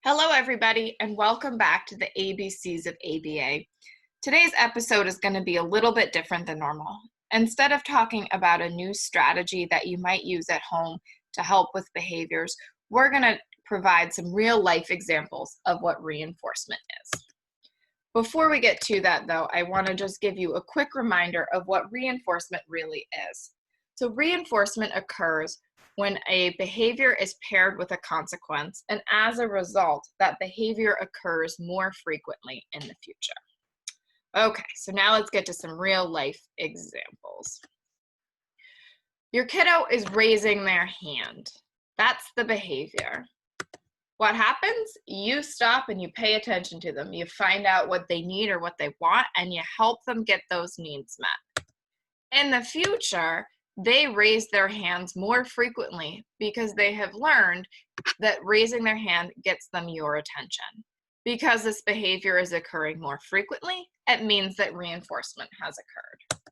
Hello, everybody, and welcome back to the ABCs of ABA. Today's episode is going to be a little bit different than normal. Instead of talking about a new strategy that you might use at home to help with behaviors, we're going to provide some real life examples of what reinforcement is. Before we get to that, though, I want to just give you a quick reminder of what reinforcement really is. So reinforcement occurs when a behavior is paired with a consequence, and as a result, that behavior occurs more frequently in the future. Okay, so now let's get to some real life examples. Your kiddo is raising their hand. That's the behavior. What happens? You stop and you pay attention to them. You find out what they need or what they want, and you help them get those needs met. In the future, they raise their hands more frequently because they have learned that raising their hand gets them your attention. Because this behavior is occurring more frequently, it means that reinforcement has occurred.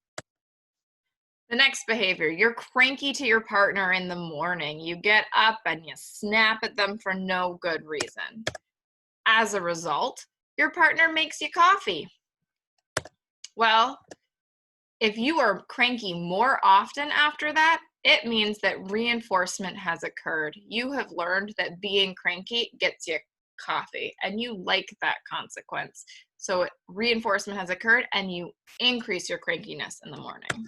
The next behavior, you're cranky to your partner in the morning. You get up and you snap at them for no good reason. As a result, your partner makes you coffee. Well, if you are cranky more often after that, it means that reinforcement has occurred. You have learned that being cranky gets you coffee, and you like that consequence. So reinforcement has occurred, and you increase your crankiness in the morning.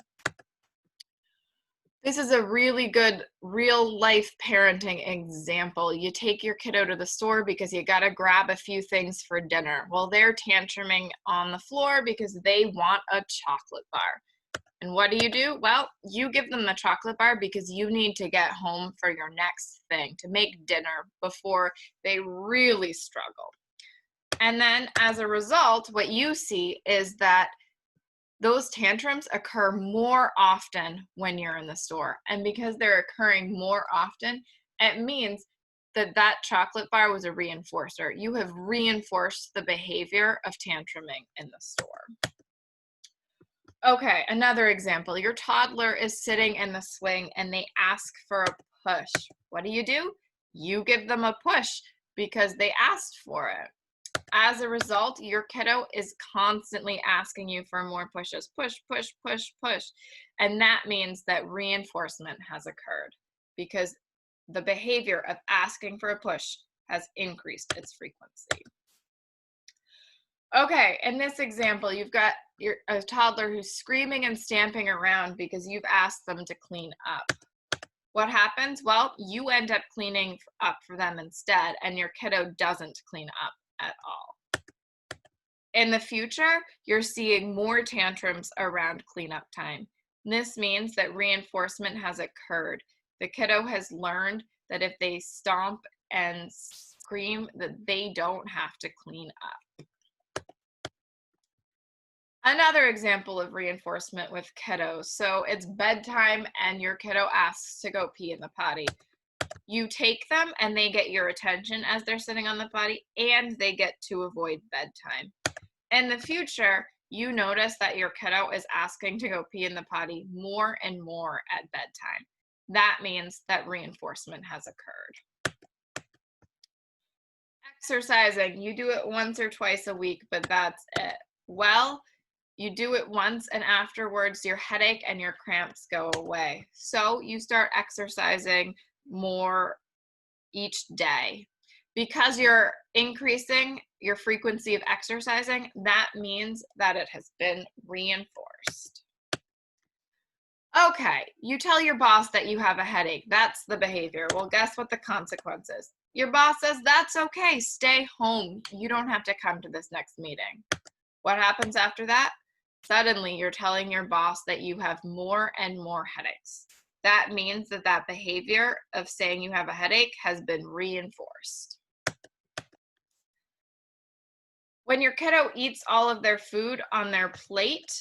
This is a really good real life parenting example. You take your kiddo to the store because you got to grab a few things for dinner. Well, they're tantruming on the floor because they want a chocolate bar. And what do? Well, you give them the chocolate bar because you need to get home for your next thing, to make dinner before they really struggle. And then as a result, what you see is that those tantrums occur more often when you're in the store. And because they're occurring more often, it means that that chocolate bar was a reinforcer. You have reinforced the behavior of tantruming in the store. Okay, another example. Your toddler is sitting in the swing and they ask for a push. What do? You give them a push because they asked for it. As a result, your kiddo is constantly asking you for more pushes. Push, push, push, push. And that means that reinforcement has occurred because the behavior of asking for a push has increased its frequency. Okay, in this example, you've got a toddler who's screaming and stamping around because you've asked them to clean up. What happens? Well, you end up cleaning up for them instead, and your kiddo doesn't clean up at all. In the future, you're seeing more tantrums around cleanup time. This means that reinforcement has occurred. The kiddo has learned that if they stomp and scream, that they don't have to clean up. Another example of reinforcement with kiddos. So it's bedtime and your kiddo asks to go pee in the potty. You take them and they get your attention as they're sitting on the potty, and they get to avoid bedtime. In the future, you notice that your kiddo is asking to go pee in the potty more and more at bedtime. That means that reinforcement has occurred. Exercising, you do it once or twice a week, but that's it. Well, you do it once and afterwards your headache and your cramps go away. So you start exercising more each day. Because you're increasing your frequency of exercising, that means that it has been reinforced. Okay, you tell your boss that you have a headache. That's the behavior. Well, guess what the consequence is? Your boss says, that's okay, stay home. You don't have to come to this next meeting. What happens after that? Suddenly, you're telling your boss that you have more and more headaches. That means that that behavior of saying you have a headache has been reinforced. When your kiddo eats all of their food on their plate,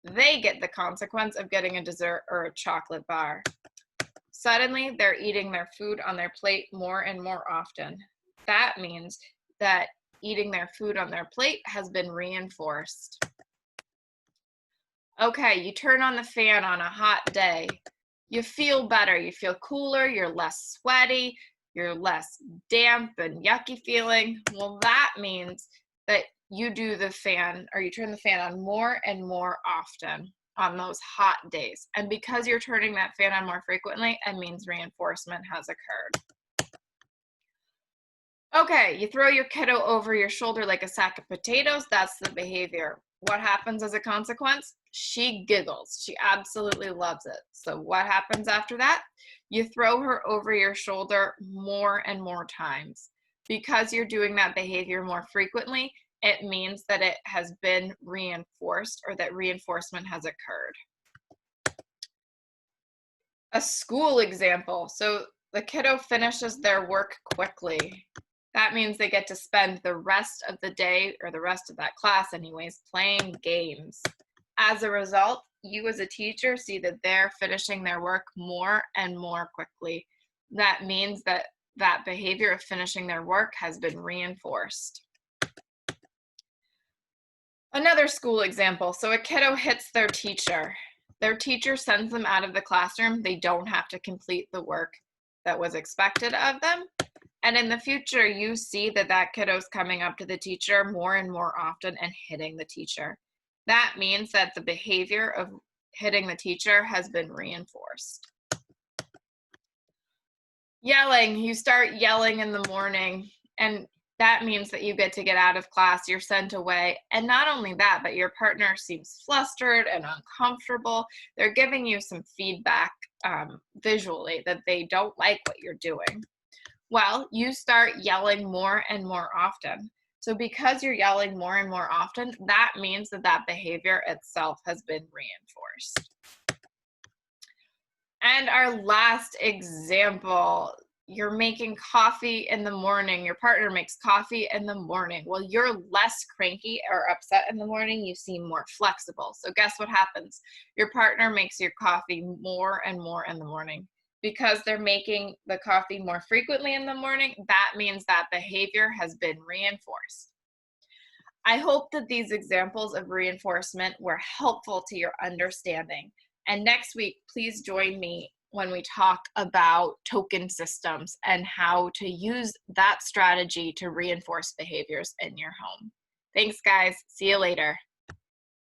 they get the consequence of getting a dessert or a chocolate bar. Suddenly, they're eating their food on their plate more and more often. That means that eating their food on their plate has been reinforced. Okay, you turn on the fan on a hot day. You feel better, you feel cooler, you're less sweaty. you're less damp and yucky feeling. Well, that means that you do the fan, or you turn the fan on more and more often on those hot days. And because you're turning that fan on more frequently, it means reinforcement has occurred. Okay, you throw your kiddo over your shoulder like a sack of potatoes. That's the behavior. What happens as a consequence? She giggles. She absolutely loves it. So what happens after that? You throw her over your shoulder more and more times. Because you're doing that behavior more frequently, it means that it has been reinforced, or that reinforcement has occurred. A school example. So the kiddo finishes their work quickly. That means they get to spend the rest of the day, or the rest of that class anyways, playing games. As a result, you as a teacher see that they're finishing their work more and more quickly. That means that that behavior of finishing their work has been reinforced. Another school example. So a kiddo hits their teacher. Their teacher sends them out of the classroom. They don't have to complete the work that was expected of them. And in the future, you see that that kiddo's coming up to the teacher more and more often and hitting the teacher. That means that the behavior of hitting the teacher has been reinforced. Yelling, you start yelling in the morning, and that means that you get to get out of class, you're sent away. And not only that, but your partner seems flustered and uncomfortable. They're giving you some feedback visually that they don't like what you're doing. Well, you start yelling more and more often. So because you're yelling more and more often, that means that that behavior itself has been reinforced. And our last example, you're making coffee in the morning. Your partner makes coffee in the morning. Well, you're less cranky or upset in the morning. You seem more flexible. So guess what happens? Your partner makes your coffee more and more in the morning. Because they're making the coffee more frequently in the morning, that means that behavior has been reinforced. I hope that these examples of reinforcement were helpful to your understanding. And next week, please join me when we talk about token systems and how to use that strategy to reinforce behaviors in your home. Thanks, guys. See you later.